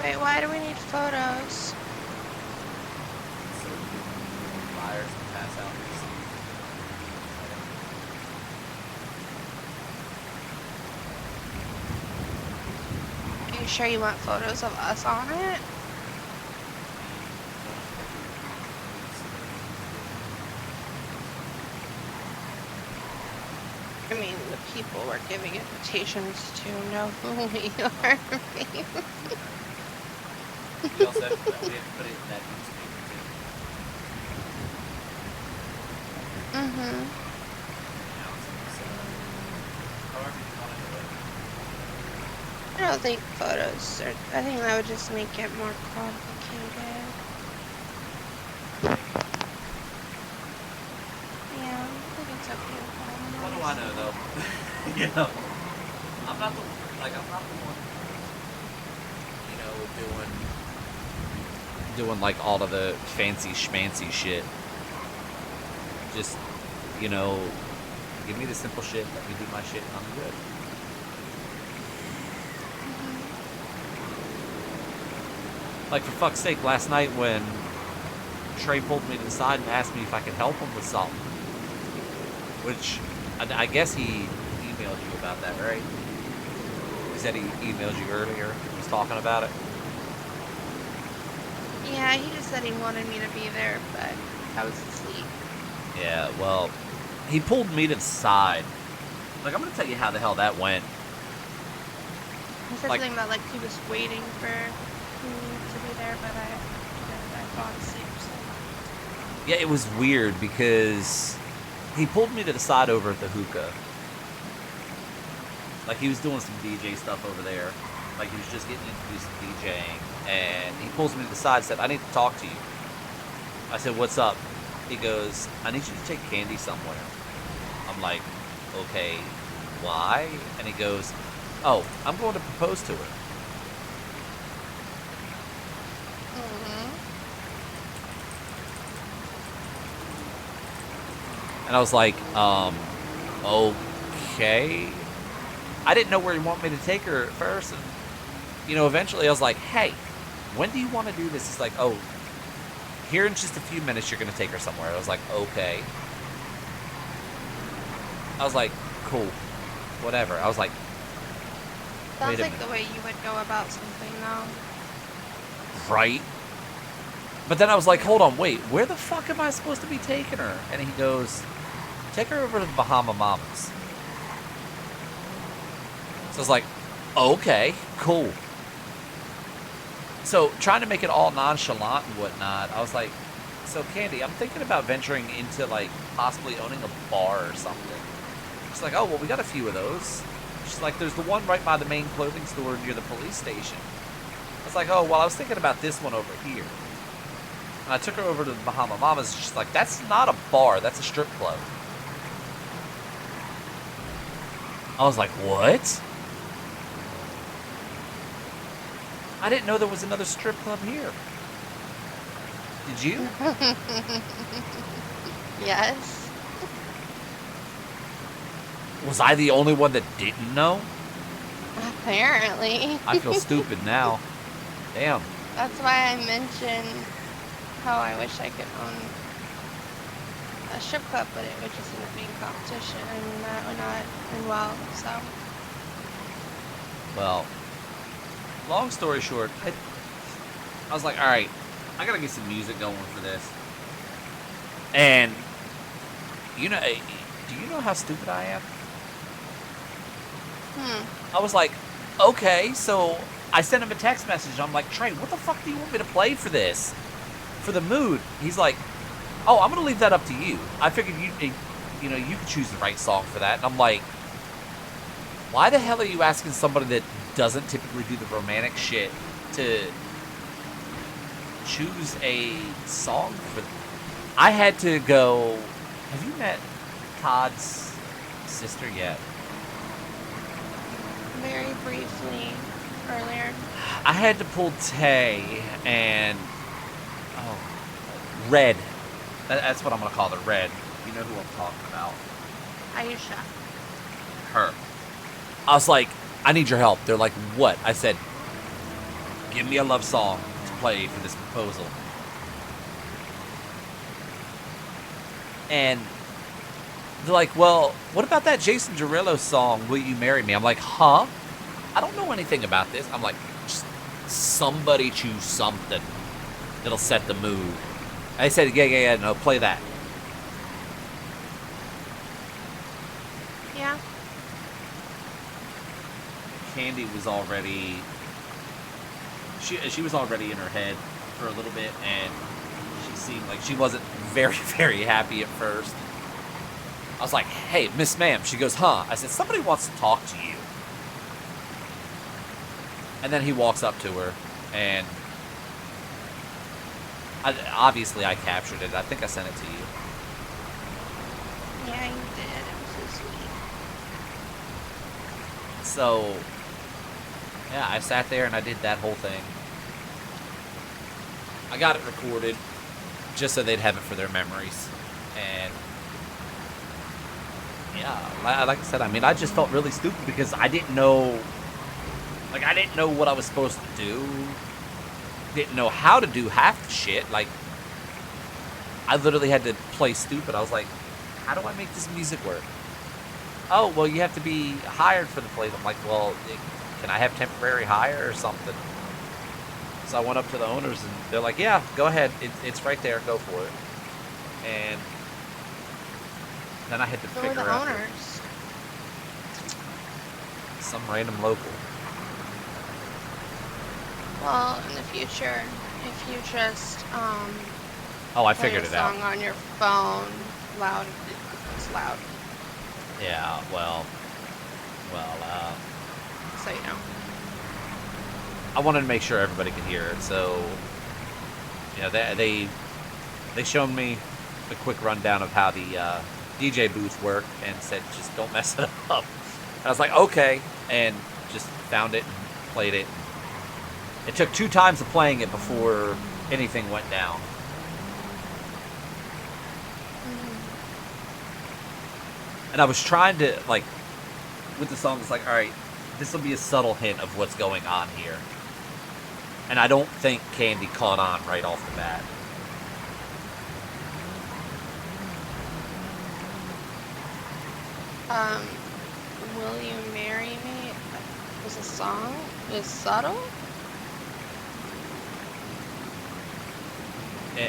Wait, why do we need photos? So buyers can pass out receipts. Are you sure you want photos of us on it? I mean, the people we're giving invitations to know who we are. We also have to put it in that newspaper too. Mm-hmm. However you want to do it. I don't think photos are, I think that would just make it more complicated. Yeah, I think it's okay with that. What do I know though? You know, I'm not the one, doing like all of the fancy schmancy shit. Just, give me the simple shit, let me do my shit, and I'm good. Like, for fuck's sake, last night when Trey pulled me to the side and asked me if I could help him with something, which I guess he emailed you about that, right? He said he emailed you earlier, was talking about it. Yeah, he just said he wanted me to be there, but I was asleep. Yeah, well, he pulled me to the side. Like, I'm gonna tell you how the hell that went. He said something about, like, he was waiting for me to be there, but I fell asleep, so. Yeah, it was weird because he pulled me to the side over at the hookah. Like, he was doing some DJ stuff over there. Like, he was just getting introduced to DJing. And he pulls me to the side and said, I need to talk to you. I said, what's up? He goes, I need you to take Candy somewhere. I'm like, okay, why? And he goes, oh, I'm going to propose to her. And I was like, okay. I didn't know where he wanted me to take her at first. And, eventually I was like, hey, when do you want to do this? He's like, oh, here in just a few minutes, you're going to take her somewhere. I was like, okay. I was like, cool. Whatever. I was like, sounds like the way you would go about something, though. Right? But then I was like, hold on, wait, where the fuck am I supposed to be taking her? And he goes, take her over to the Bahama Mamas. So I was like, okay, cool. So trying to make it all nonchalant and whatnot, I was like, so Candy, I'm thinking about venturing into like possibly owning a bar or something. She's like, oh, well, we got a few of those. She's like, there's the one right by the main clothing store near the police station. I was like, oh, well, I was thinking about this one over here. And I took her over to the Bahama Mamas. She's like, that's not a bar. That's a strip club. I was like, what? I didn't know there was another strip club here. Did you? Yes. Was I the only one that didn't know? Apparently. I feel stupid now. Damn. That's why I mentioned how I wish I could own a strip club, but it would just end up being competition, and that would not end well, so. Well, long story short, I was like, all right, I gotta get some music going for this. And, do you know how stupid I am? I was like, okay, so I sent him a text message. I'm like, Trey, what the fuck do you want me to play for this? For the mood? He's like, oh, I'm gonna leave that up to you. I figured you could choose the right song for that. And I'm like, why the hell are you asking somebody that doesn't typically do the romantic shit to choose a song for? I had to go. Have you met Todd's sister yet? Very briefly earlier. I had to pull Tay and Red. That's what I'm gonna call her, Red. You know who I'm talking about. Aisha. Her. I was like, I need your help. They're like, what? I said, Give me a love song to play for this proposal. And they're like, well, what about that Jason Derulo song, Will You Marry Me? I'm like, huh? I don't know anything about this. I'm like, just somebody choose something that'll set the mood. And they said, yeah, no, play that. Yeah. Candy was already... She was already in her head for a little bit, and she seemed like she wasn't very, very happy at first. I was like, hey, Miss Ma'am. She goes, huh? I said, somebody wants to talk to you. And then he walks up to her, and obviously I captured it. I think I sent it to you. Yeah, you did. It was so sweet. So, yeah, I sat there and I did that whole thing. I got it recorded just so they'd have it for their memories. And yeah, like I said, I mean, I just felt really stupid because I didn't know, like, I didn't know what I was supposed to do. Didn't know how to do half the shit. Like, I literally had to play stupid. I was like, how do I make this music work? Oh, well, you have to be hired for the place. I'm like, well, can I have temporary hire or something? So I went up to the owners, and they're like, yeah, go ahead. It's right there. Go for it. And then I had to figure out. Who are the owners? Some random local. Well, in the future, if you just Oh, I play figured a it out. song on your phone, loud, it's loud. Yeah, well, So you know. I wanted to make sure everybody could hear it, so you know, they showed me a quick rundown of how the DJ booth worked and said just don't mess it up. And I was like, okay, and just found it and played it. It took 2 times of playing it before anything went down. And I was trying to, like, with the song, it's like, all right, this will be a subtle hint of what's going on here. And I don't think Candy caught on right off the bat. Will You Marry Me was a song? Is subtle?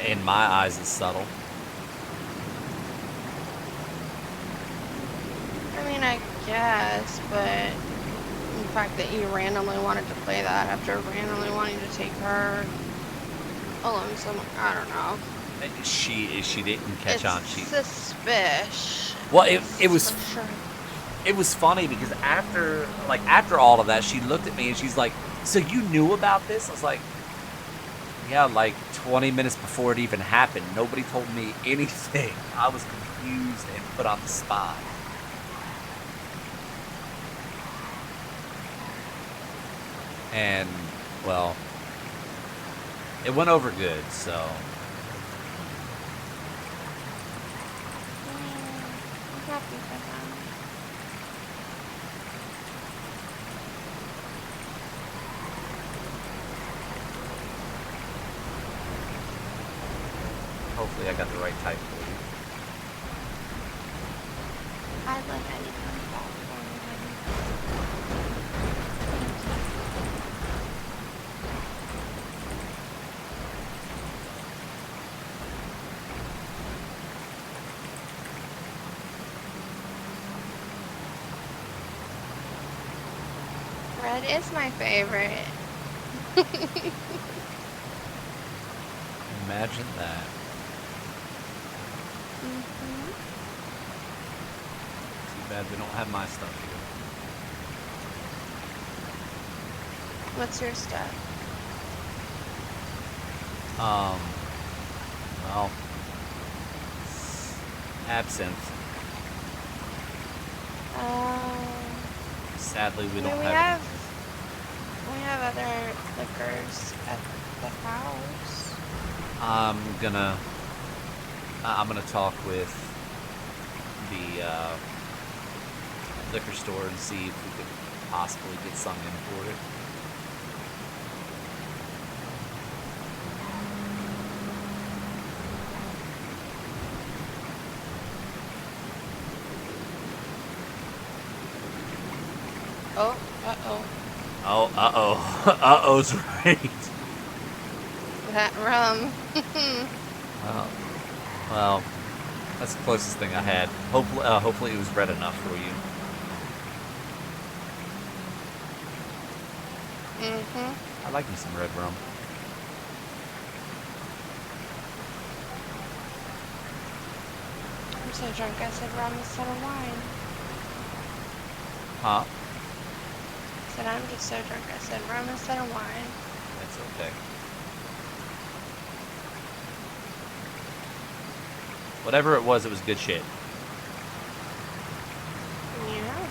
In my eyes, it's subtle. I mean, I guess, but the fact that you randomly wanted to play that after randomly wanting to take her alone, so I don't know. She didn't catch on. She suspicious. Well, it was funny because after all of that, she looked at me and she's like, "So you knew about this?" I was like, "Yeah, like 20 minutes before it even happened. Nobody told me anything." I was confused and put on the spot. And, well, it went over good, so. I'm happy for them. Hopefully I got the right type for you. I'd love anything about Red is my favorite. Imagine that. Too bad we don't have my stuff here. What's your stuff? Well, absinthe. Sadly, we don't have any. We have other liquors at the house. I'm gonna talk with the liquor store and see if we could possibly get some imported. Oh, uh-oh. Oh, uh-oh. Uh-oh's right. That rum. Well, well, that's the closest thing I had. Hopefully it was red enough for you. Mm-hmm. I like me some red rum. I'm so drunk I said rum instead of wine. Huh? I said I'm just so drunk I said rum instead of wine. That's okay. Whatever it was good shit. Yeah.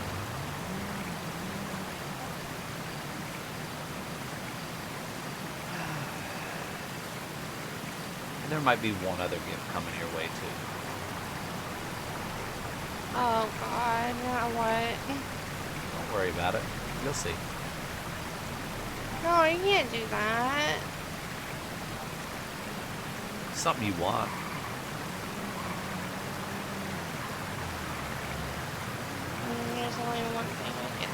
And there might be one other gift coming your way, too. Oh God, now what? Don't worry about it. You'll see. No, you can't do that. Something you want. There's only one thing I can.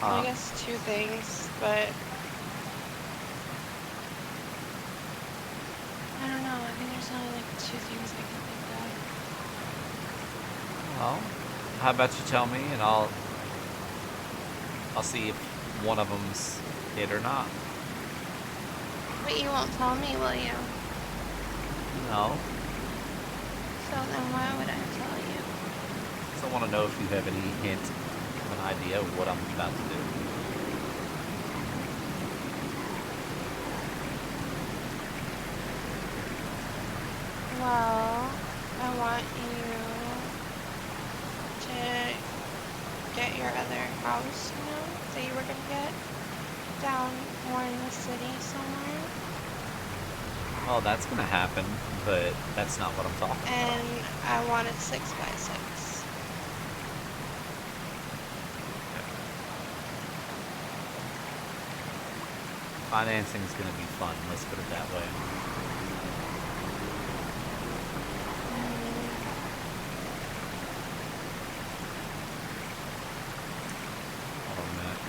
Well, I guess two things, but I don't know. I think there's only like two things I can think of. Well, how about you tell me, and I'll see if one of them's it or not. But you won't tell me, will you? No. So then why would I tell you? So I want to know if you have any hint of an idea of what I'm about to do. Well, I want you to get your other house, you know, that you were gonna get down more in the city somewhere. Well, that's gonna happen, but that's not what I'm talking about. And I want it 6x6. Financing is gonna be fun. Let's put it that way. Hold on a minute.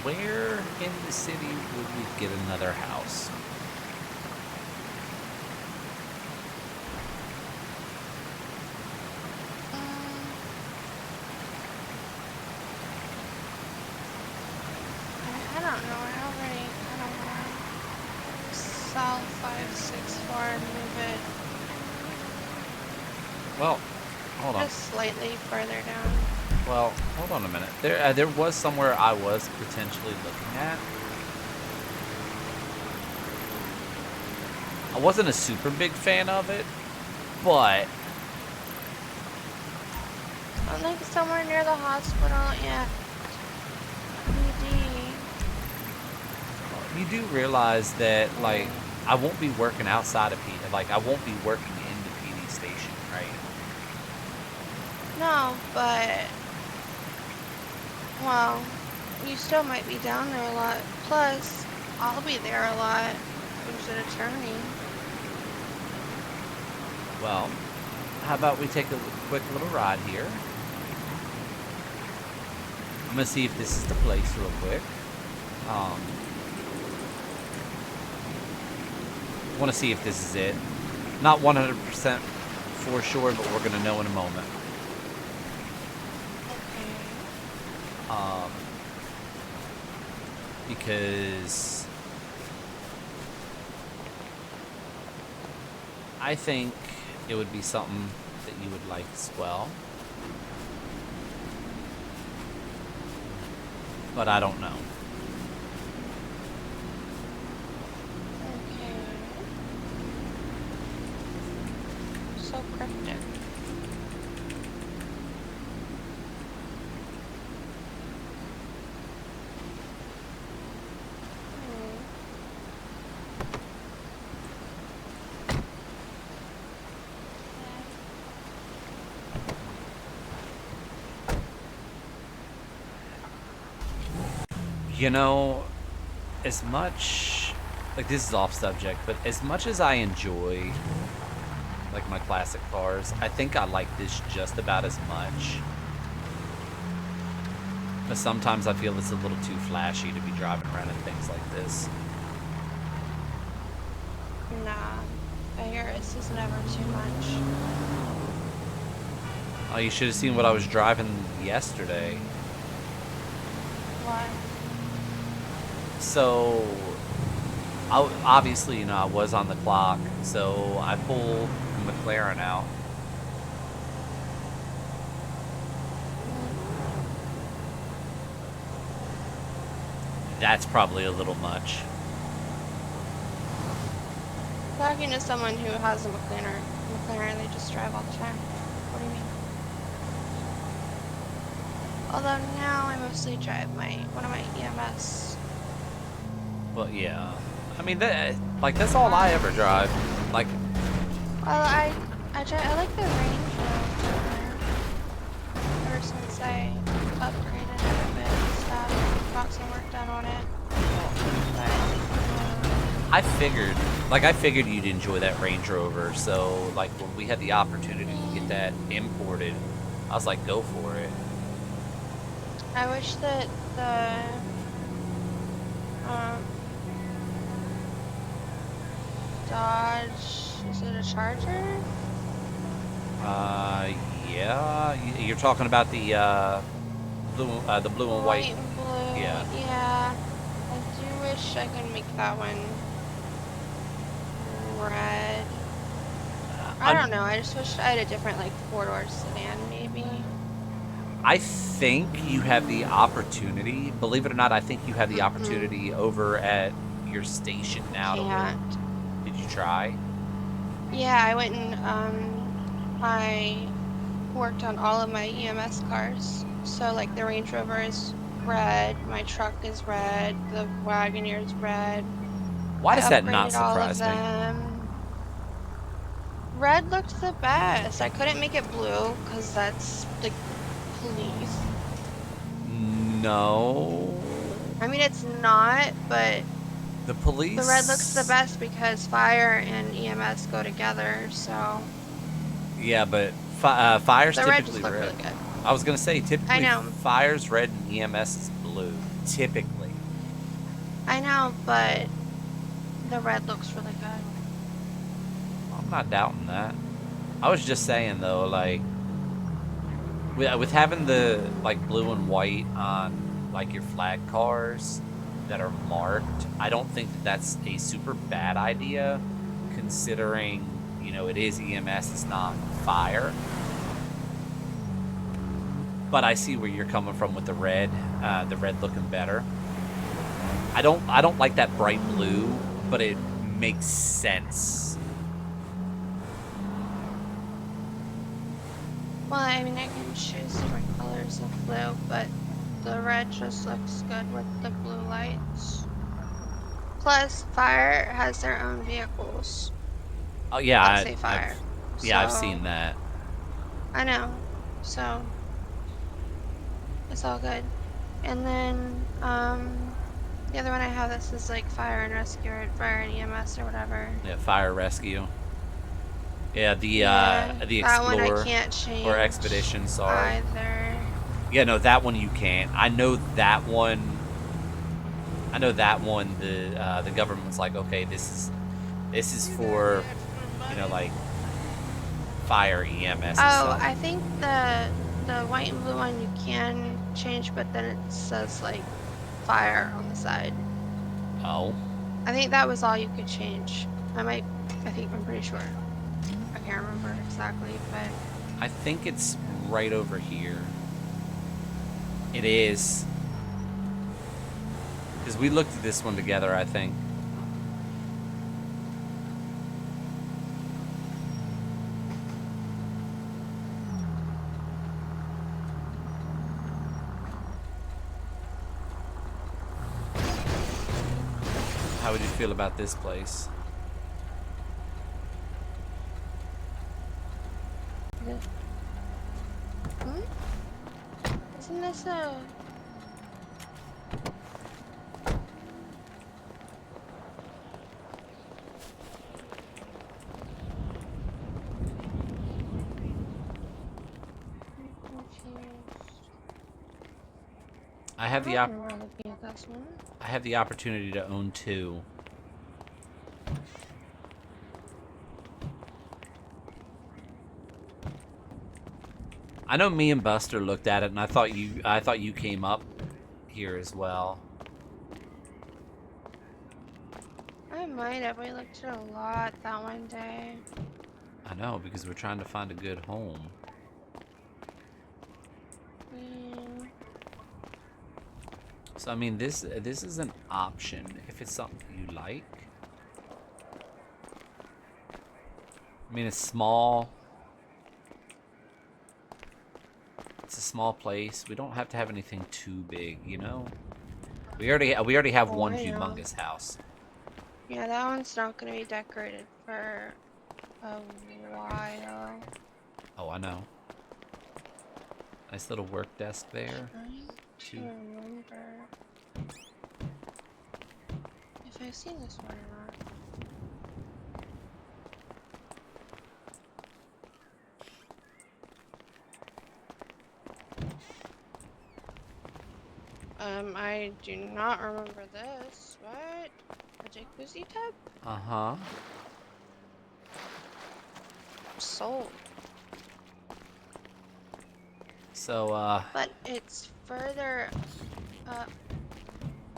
Where in the city would we get another house? I don't know. I don't want to sell 564 and move it Well, hold on. just slightly further down. Well, hold on a minute. There was somewhere I was potentially looking at. I wasn't a super big fan of it, but I think somewhere near the hospital, yeah. PD. you do realize that, like, I won't be working outside of PD. Like, I won't be working in the PD station, right? No, but well, you still might be down there a lot. Plus, I'll be there a lot. Who's an attorney? Well, how about we take a quick little ride here? I'm gonna see if this is the place real quick. Want to see if this is it. Not 100% for sure, but we're gonna know in a moment. Because I think it would be something that you would like as well. But I don't know. Okay. So cryptic. You know, as much, like, this is off subject, but as much as I enjoy like my classic cars. I think I like this just about as much. But sometimes I feel it's a little too flashy to be driving around in things like this. Nah, the Yaris is never too much. Oh, you should have seen what I was driving yesterday. What? So, obviously, you know, I was on the clock, so I pulled McLaren out. That's probably a little much. Talking to someone who has a McLaren, they just drive all the time. What do you mean? Although now I mostly drive one of my EMS. Well, yeah. I mean, that's all I ever drive. Like, Well, I like the Range Rover. Ever since I upgraded it a bit and stuff, got some work done on it. But I figured you'd enjoy that Range Rover. So, like, when we had the opportunity to get that imported, I was like, go for it. I wish that the Dodge, is it a Charger? Yeah. You're talking about the blue and white. White and blue. Yeah. Yeah. I do wish I could make that one red. I don't know. I just wish I had a different, like, four-door sedan, maybe. I think you have the opportunity. Believe it or not, I think you have the opportunity over at your station now to Can't. Did you try? Yeah, I went and I worked on all of my EMS cars. So, like, the Range Rover is red, my truck is red, the Wagoneer is red. Why does that not upgraded all of surprise me? them. Red looked the best. I couldn't make it blue because that's like police. No. I mean, it's not, but The police. the red looks the best because fire and EMS go together. So Yeah, but fire's the red just typically looked red. really good. I was gonna say typically I know. fire's red and EMS is blue. Typically. I know, but the red looks really good. I'm not doubting that. I was just saying though, like with having the like blue and white on like your flag cars that are marked, I don't think that that's a super bad idea, considering you know it is EMS, it's not fire. But I see where you're coming from with the red looking better. I don't like that bright blue, but it makes sense. Well, I mean, I can choose different colors of blue, but the red just looks good with the blue lights. Plus, fire has their own vehicles. Oh yeah, Let's say fire. I've seen that. I know, so it's all good. And then the other one I have, this is like fire and rescue or fire and EMS or whatever. Yeah, fire rescue. Yeah, the that one I Explorer can't change or Expedition, sorry. either. Yeah, no, that one you can't. I know that one. The government's like, okay, this is for, you know, like fire EMS. And stuff. I think the white and blue one you can change, but then it says like fire on the side. Oh. I think that was all you could change. I'm pretty sure. I can't remember exactly, but I think it's right over here. It is. Because we looked at this one together, I think. How would you feel about this place? isn't this a... I I have the don't remember looking at this one. I have the opportunity to own 2. I know me and Buster looked at it, and I thought you came up here as well. I might have. We looked at a lot that one day. I know, because we're trying to find a good home. Yeah. So I mean, this is an option if it's something you like. I mean, it's small. It's a small place. We don't have to have anything too big, you know. We already have Oh, one I know. humongous house. Yeah, that one's not gonna be decorated for a while. Oh, I know. Nice little work desk there. Trying to 2. remember if I've seen this one or not. I do not remember this. What? A jacuzzi tub? Uh-huh. Sold. So, But it's further up.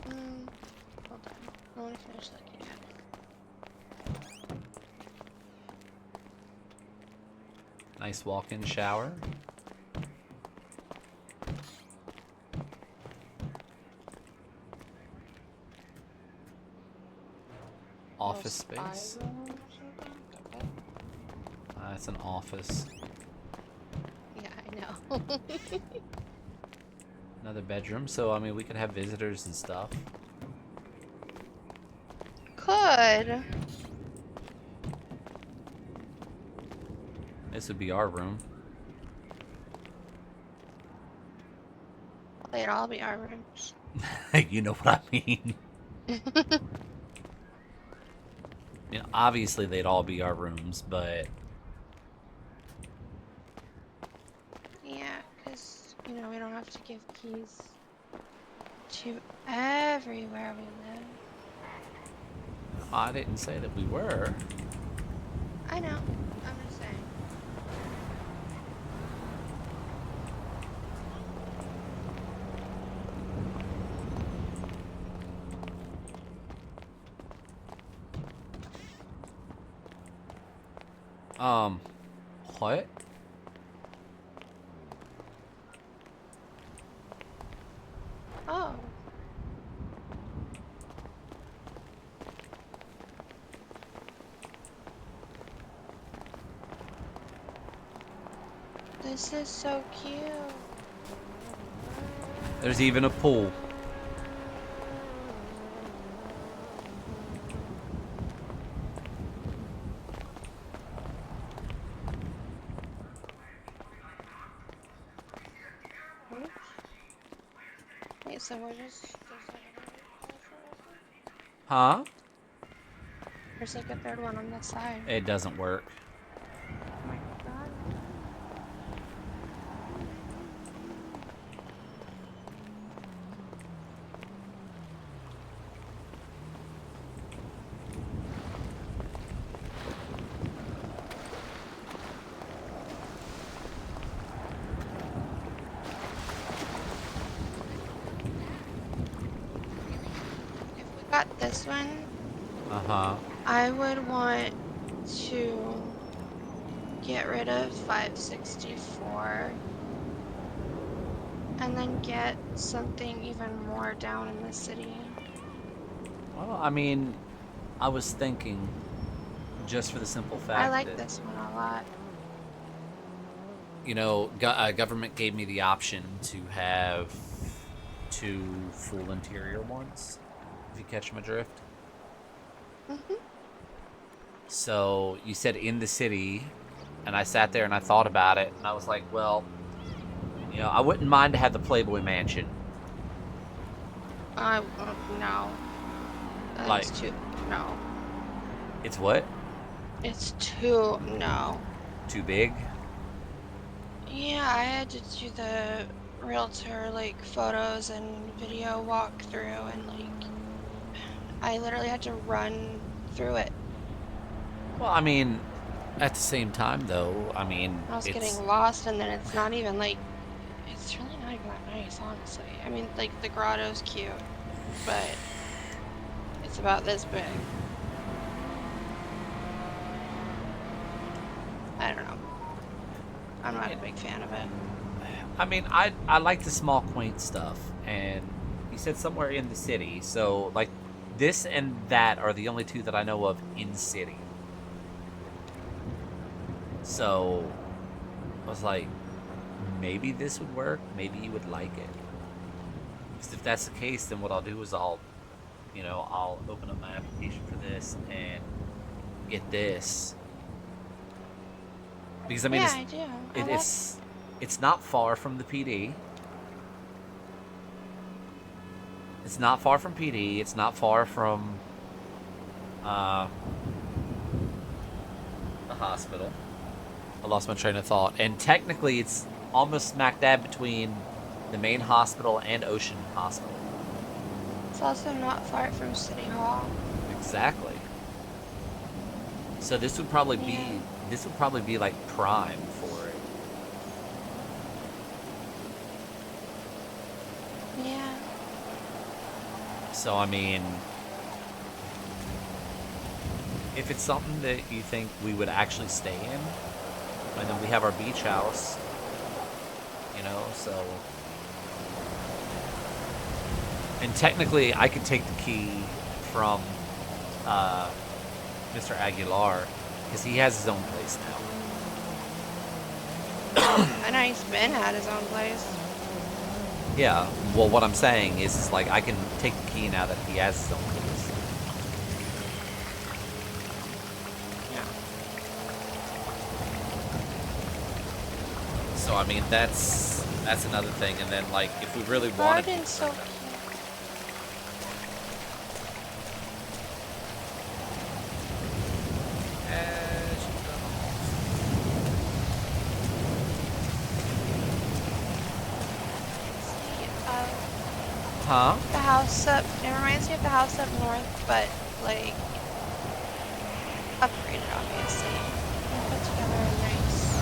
Hold on. I want to finish looking at it. nice walk-in shower. Office space. It's an office. Yeah, I know. Another bedroom. So, I mean, we could have visitors and stuff. Could. This would be our room. They'd all be our rooms. You know what I mean? You know, obviously they'd all be our rooms, but Yeah, because, you know, we don't have to give keys to everywhere we live. I didn't say that we were. I know. I'm just saying. What? Oh. This is so cute. There's even a pool. Oops. Wait, so we're just... Huh? There's like a third one on this side. It doesn't work. Oh my god. If we got this one, Uh-huh. I would want to get rid of 564 and then get something even more down in the city. Well, I mean, I was thinking just for the simple fact I like that, this one a lot. you know, government gave me the option to have 2 full interior ones, if you catch my drift. Mhm. So you said in the city, and I sat there and I thought about it, and I was like, well, you know, I wouldn't mind to have the Playboy Mansion. No. Like- It's too, no. It's what? It's too, no. Too big? Yeah, I had to do the realtor like photos and video walkthrough, and like I literally had to run through it. Well, I mean, at the same time, though, I mean, I was getting it's. lost, and then it's not even like it's really not even that nice, honestly. I mean, like the grotto's cute, but it's about this big. I don't know. I'm not a big fan of it. I mean, I like the small, quaint stuff, and you said somewhere in the city, so like this and that are the only two that I know of in city. So I was like, maybe this would work. Maybe you would like it. 'Cause if that's the case, then what I'll do is I'll open up my application for this and get this because I mean Yeah, I do. I love it. it's not far from the PD. It's not far from PD. It's not far from uh, the hospital. I lost my train of thought. And technically, it's almost smack dab between the main hospital and Ocean Hospital. It's also not far from City Hall. Exactly. So Yeah. this would probably be like prime for it. Yeah. So I mean, if it's something that you think we would actually stay in, and then we have our beach house, so and technically I could take the key from uh, Mr. Aguilar because he has his own place I know he's been at his own place. now. Yeah. Well, what I'm saying is like I can take the key now that he has his own place. Yeah. So I mean that's another thing. And then like if we really wanted Garden's to so turn cute. that. See, Huh? the house up, it reminds me of the house up north, but like upgraded, obviously. And put together a nice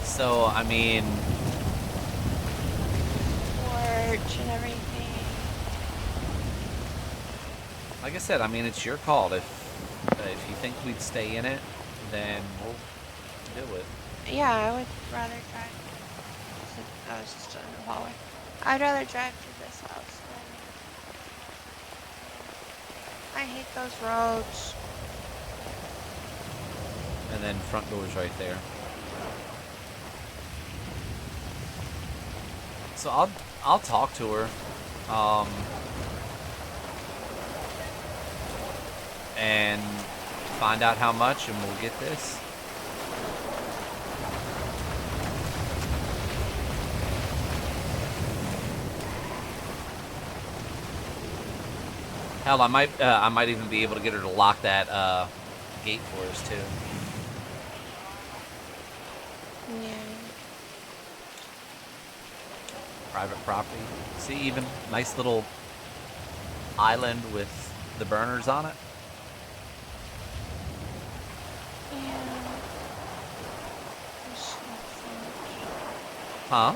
So I mean, porch and everything. like I said, I mean it's your call. If you think we'd stay in it, then we'll do it. Yeah, I would rather drive. I was just in the hallway. I'd rather drive to this house than I hate those roads. And then front door's right there. So I'll talk to her, and find out how much, and we'll get this. Hell, I might even be able to get her to lock that gate for us too. Yeah. Private property. See, even nice little island with the burners on it. Yeah. There's no fridge. Huh?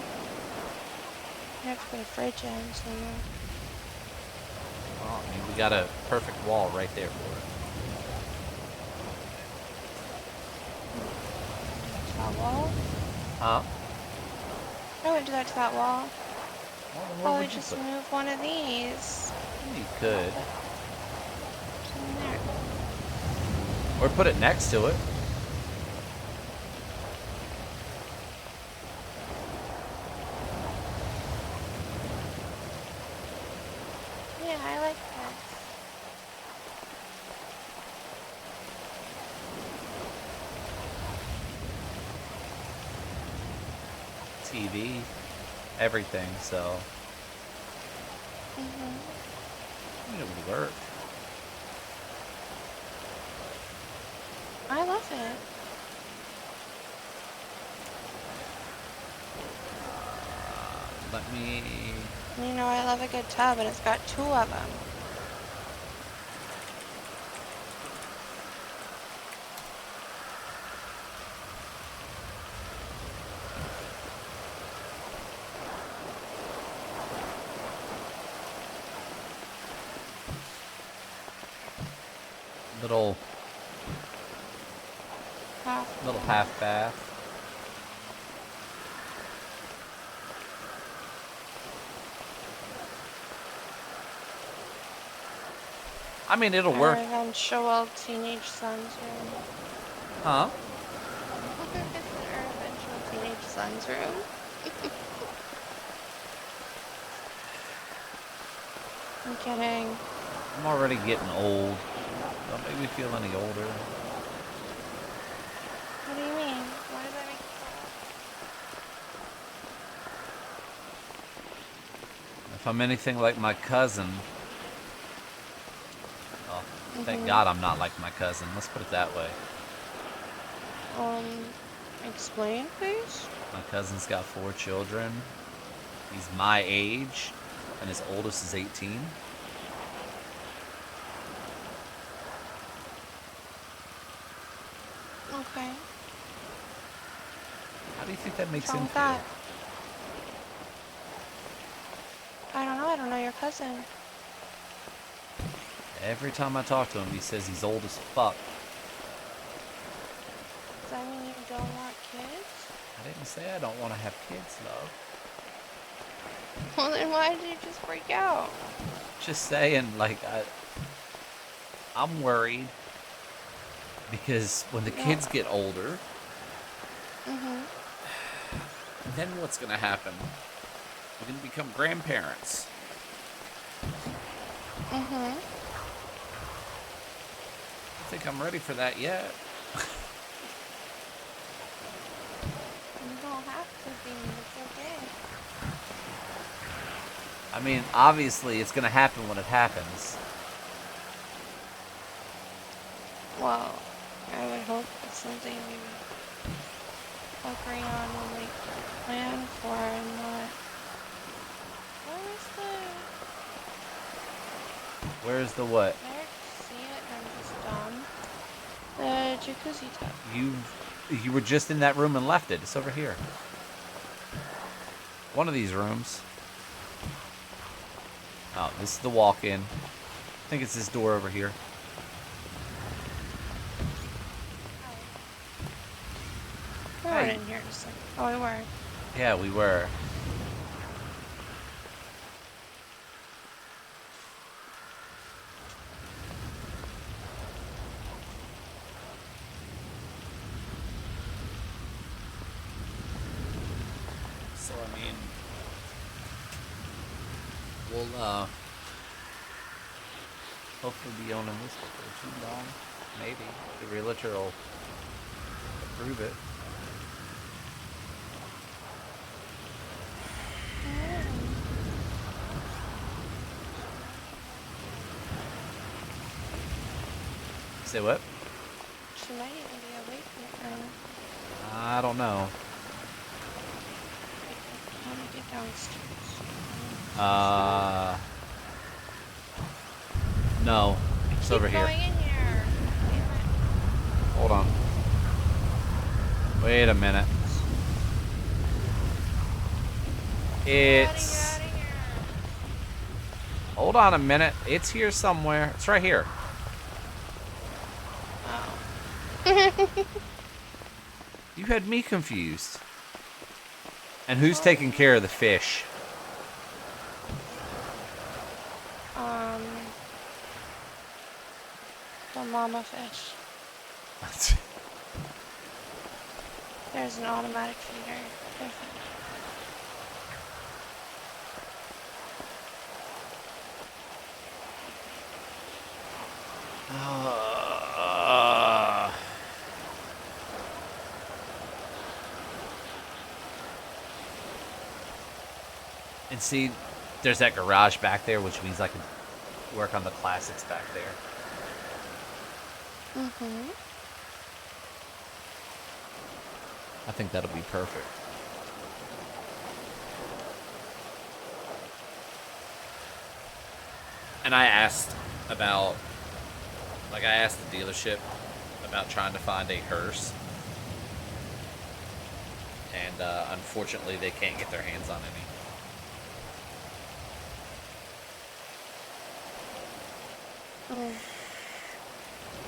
You have to put a fridge in somewhere. Well, I mean, we got a perfect wall right there for it. To that wall? Huh? I wouldn't do that to that wall. Well, then where Probably would you just put it? move one of these. You could. In there. Or put it next to it. Yeah, I like this. TV, everything, so I mean, it would work. I love it. Let me... You know I love a good tub, and it's got 2 of them. Little half bath. I mean, it'll work. Our eventual teenage son's room. Huh? Our eventual teenage son's room. I'm kidding. I'm already getting old. Don't make me feel any older. What do you mean? Why does that make you If I'm anything like my cousin... Oh, thank Mhm. God I'm not like my cousin. Let's put it that way. Explain, please? My cousin's got 4 children. He's my age, and his oldest is 18. Okay. How do you think that makes What's wrong him with feel? that? I don't know. I don't know your cousin. Every time I talk to him, he says he's old as fuck. Does that mean you don't want kids? I didn't say I don't want to have kids, love. Well, then why did you just freak out? Just saying, like, I'm worried because when the kids get older, Mhm. then what's gonna happen? We're gonna become grandparents. Mhm. I don't think I'm ready for that yet. You don't have to be. It's okay. I mean, obviously, it's gonna happen when it happens. Well, I would hope it's something we would agree on and like plan for and not. Where is the? Where's the what? Did I see it and I'm just dumb? The jacuzzi tub. You were just in that room and left it. It's over here. One of these rooms. Oh, this is the walk-in. I think it's this door over here. We weren't in here just like. Oh, we were. Yeah, we were. So, I mean, we'll, hopefully be owning this for too long. Maybe. The realtor will approve it. Say what? She might even be awake right now. I don't know. Let me get downstairs. No. It's over here. Going in here. Hold on. Wait a minute. It's... Hold on a minute. It's here somewhere. It's right here. Oh. You had me confused. And who's taking care of the fish? The mama fish. There's an automatic feeder. Perfect. And see, there's that garage back there, which means I can work on the classics back there. Mm-hmm. I think that'll be perfect. And I asked about, like, I asked the dealership about trying to find a hearse, and unfortunately, they can't get their hands on any. Oh,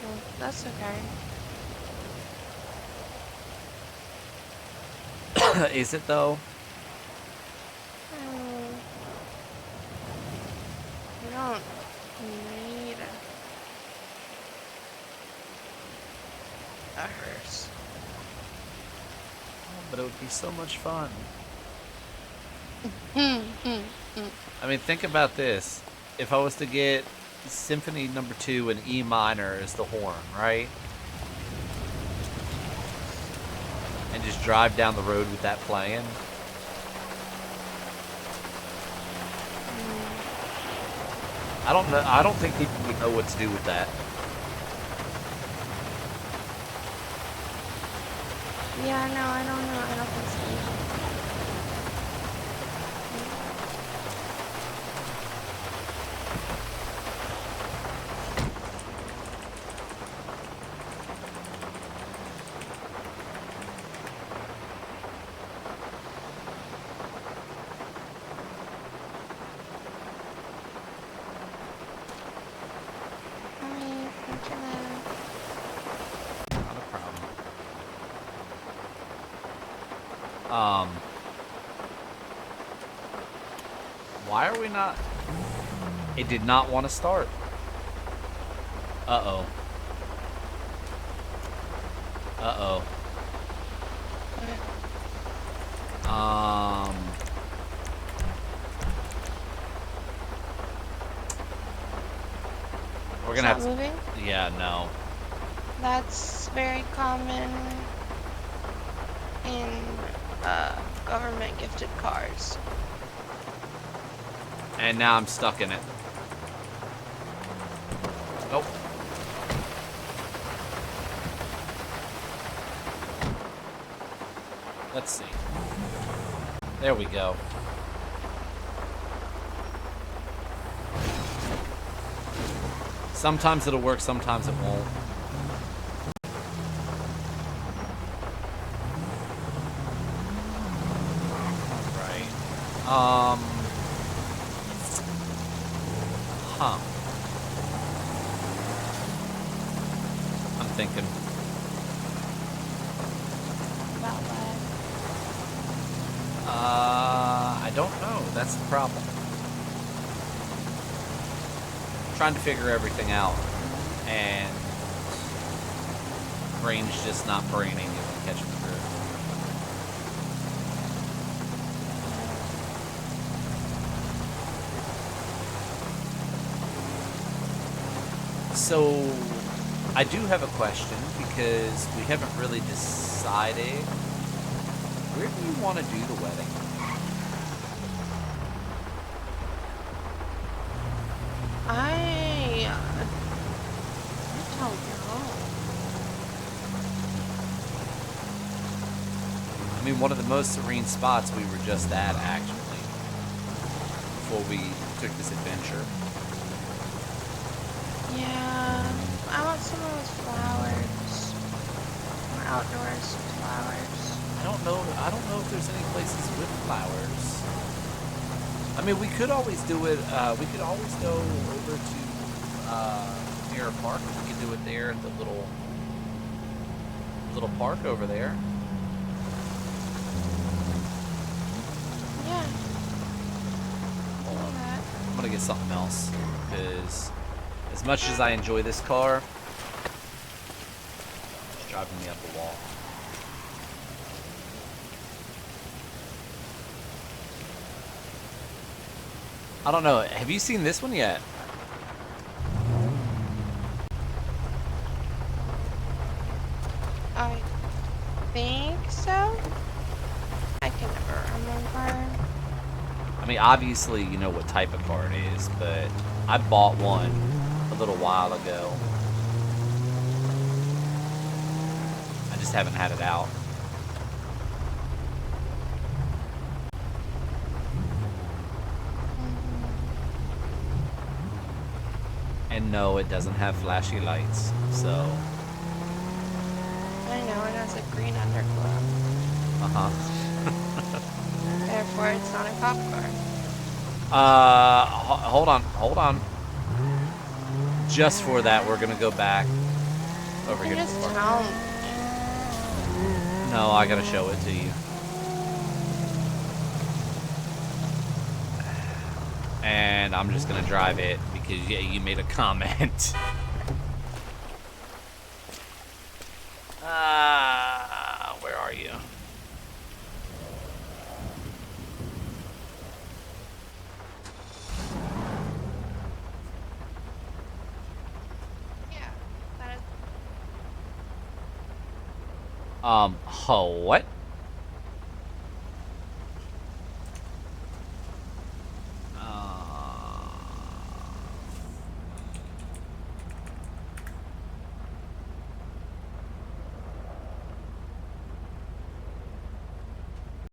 well, that's okay. Is it though? Mm, you don't need a hearse. Oh, but it would be so much fun. Hmm, hmm, hmm. I mean, think about this. If I was to get Symphony Number 2 in E minor as the horn, right? And just drive down the road with that playing. I don't know. I don't think people would know what to do with that. Yeah, no, I don't know. I don't think so. Hi, Angela. Not a problem. Why are we not? It did not want to start. Uh-oh. Uh-oh. We're gonna have to. Moving? Yeah, no. That's very common in government gifted cars. And now I'm stuck in it. Nope. Let's see. There we go. Sometimes it'll work, sometimes it won't. Right. Huh. I'm thinking. About what? I don't know. That's the problem. Trying to figure everything out, and brain's just not braining if I'm catching the drift. So, I do have a question because we haven't really decided. Where do you want to do the wedding? I don't know. I mean, one of the most serene spots we were just at, actually, before we took this adventure. Yeah, I want somewhere with flowers. Or outdoors with flowers. I don't know if there's any places with flowers. I mean, we could always do it. We could always go over to Mirror Park. We could do it there at the little park over there. Yeah. Hold on. That. I'm gonna get something else because as much as I enjoy this car, it's driving me up the wall. I don't know. Have you seen this one yet? I think so. I can never remember. I mean, obviously, you know what type of car it is, but I bought one a little while ago. I just haven't had it out. And no, it doesn't have flashy lights, so. I know it has a green underglow. Uh-huh. Therefore, it's not a cop car. Hold on. Just for that, we're gonna go back over You here can to just the park. tell me. No, I gotta show it to you. And I'm just gonna drive it because yeah, you made a comment. Where are you? Yeah, that is. What?